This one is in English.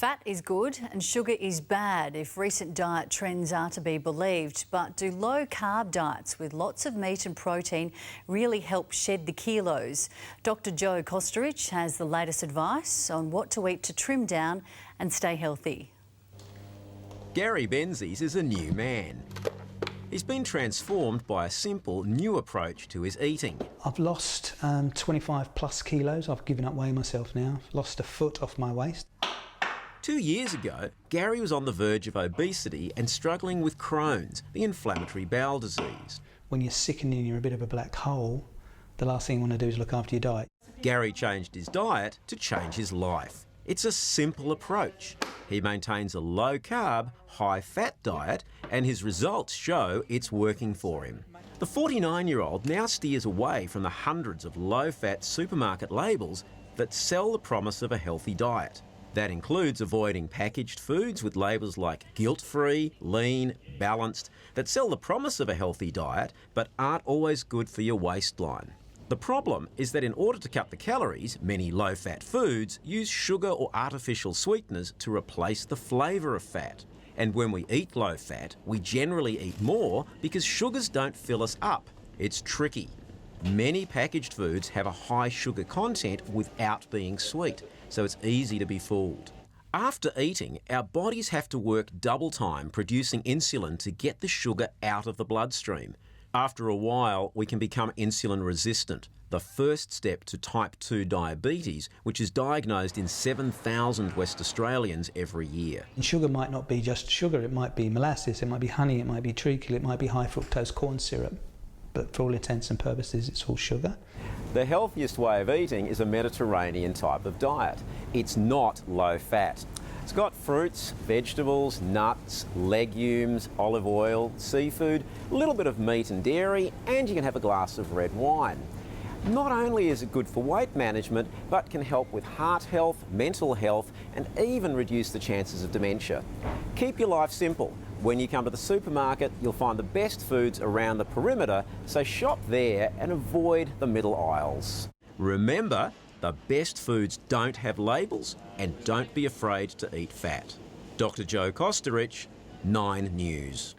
Fat is good and sugar is bad if recent diet trends are to be believed. But do low-carb diets with lots of meat and protein really help shed the kilos? Dr Joe Kostorich has the latest advice on what to eat to trim down and stay healthy. Gary Benzies is a new man. He's been transformed by a simple, new approach to his eating. I've lost 25 plus kilos. I've given up weighing myself now. Lost a foot off my waist. 2 years ago, Gary was on the verge of obesity and struggling with Crohn's, the inflammatory bowel disease. When you're sickening and you're a bit of a black hole, the last thing you want to do is look after your diet. Gary changed his diet to change his life. It's a simple approach. He maintains a low-carb, high-fat diet, and his results show it's working for him. The 49-year-old now steers away from the hundreds of low-fat supermarket labels that sell the promise of a healthy diet. That includes avoiding packaged foods with labels like guilt-free, lean, balanced, that sell the promise of a healthy diet but aren't always good for your waistline. The problem is that in order to cut the calories, many low-fat foods use sugar or artificial sweeteners to replace the flavour of fat. And when we eat low-fat, we generally eat more because sugars don't fill us up. It's tricky. Many packaged foods have a high sugar content without being sweet, so it's easy to be fooled. After eating, our bodies have to work double time producing insulin to get the sugar out of the bloodstream. After a while, we can become insulin resistant, the first step to type 2 diabetes, which is diagnosed in 7,000 West Australians every year. And sugar might not be just sugar, it might be molasses, it might be honey, it might be treacle, it might be high fructose corn syrup. But for all intents and purposes, it's all sugar. The healthiest way of eating is a Mediterranean type of diet. It's not low fat. It's got fruits, vegetables, nuts, legumes, olive oil, seafood, a little bit of meat and dairy, and you can have a glass of red wine. Not only is it good for weight management, but can help with heart health, mental health, and even reduce the chances of dementia. Keep your life simple. When you come to the supermarket, you'll find the best foods around the perimeter, so shop there and avoid the middle aisles. Remember, the best foods don't have labels, and don't be afraid to eat fat. Dr Joe Kostorich, 9 News.